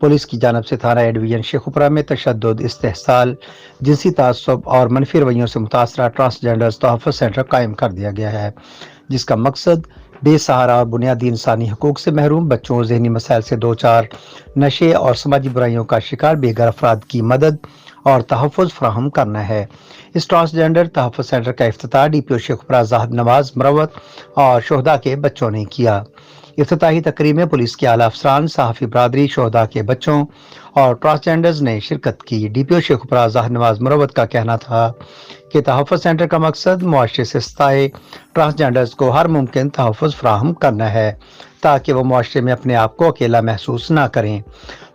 Police की जानब से थाना ए डिवीजन शेखुपुरा में तशद्दुद, इस्तेहसाल, जिनसी तासुब और मनफी रवैयों से मुतासरा ट्रांसजेंडर्स तहफ़्फ़ुज़ सेंटर कायम कर दिया गया है, जिसका मकसद बेसहारा और बुनियादी इंसानी हकूक से महरूम बच्चों, ज़हनी मसाइल से दो चार, नशे और समाजी बुराइयों का शिकार बेघर अफराद की मदद और तहफ़्फ़ुज़ फराहम करना है। इस ट्रांसजेंडर तहफ़्फ़ुज़ सेंटर का इफ्तिताह DPO शेखुपुरा ज़ाहिद नवाज मरवत और शोहदा के बच्चों ने किया। इफ्तिताही तकरीब में पुलिस के आला अफसरान, सहाफ़ी बरादरी, शोहदा के बच्चों और ट्रांसजेंडर्स ने शिरकत की। DPO शेखुपुरा ज़ाहिद नवाज मरवत का कहना था कि तहफ़्फ़ुज़ सेंटर का मकसद मुआशरे से सताए ट्रांसजेंडर्स को हर मुमकिन तहफ़्फ़ुज़ फराहम करना है ताकि वो मुआशरे में अपने आप को अकेला महसूस ना करें।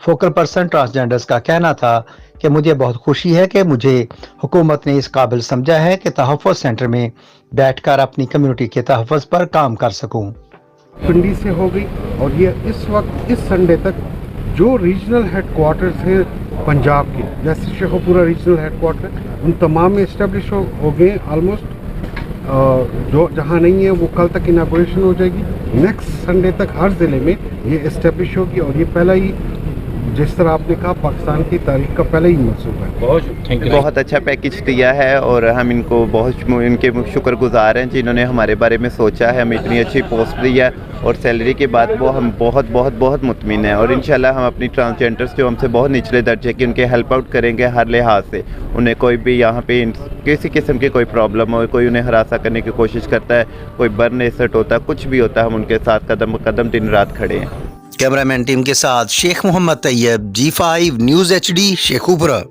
फोकल पर्सन ट्रांसजेंडर्स का कहना था कि मुझे बहुत खुशी है कि मुझे हुकूमत ने इस काबिल समझा है कि तहफ़्फ़ुज़ सेंटर में बैठकर अपनी कम्युनिटी के तहफ़्फ़ुज़ पर काम कर सकूं। पिंडी से हो गई और ये इस वक्त इस संडे तक जो रीजनल हेडक्वार्टर्स हैं पंजाब के, जैसे शेखुपुरा रीजनल हेडक्वार्टर, उन तमाम में इस्टेब्लिश हो गए ऑलमोस्ट। जो जहाँ नहीं है वो कल तक इनागोरेशन हो जाएगी। नेक्स्ट संडे तक हर ज़िले में ये इस्टेब्लिश होगी और ये पहला ही, जिस तरह आपने कहा, पाकिस्तान की तारीख का पहला ही मंसूबा है। बहुत अच्छा पैकेज दिया है और हम इनको इनके शुक्रगुजार हैं जिन्होंने हमारे बारे में सोचा है, हमें इतनी अच्छी पोस्ट दी है और सैलरी के बाद वो हम बहुत बहुत बहुत मुतमिन हैं और इंशाल्लाह हम अपनी ट्रांसजेंडर्स जो हमसे बहुत निचले दर्जे की, उनके हेल्प आउट करेंगे हर लिहाज से। उन्हें कोई भी यहाँ पे किसी किस्म की कोई प्रॉब्लम हो, कोई उन्हें हरासा करने की कोशिश करता है, कोई बर्न एसर्ट होता है, कुछ भी होता है, हम उनके साथ कदम कदम दिन रात खड़े हैं। कैमरामैन टीम के साथ Sheikh Mohammad Tayyab, G5 news HD Sheikhupura.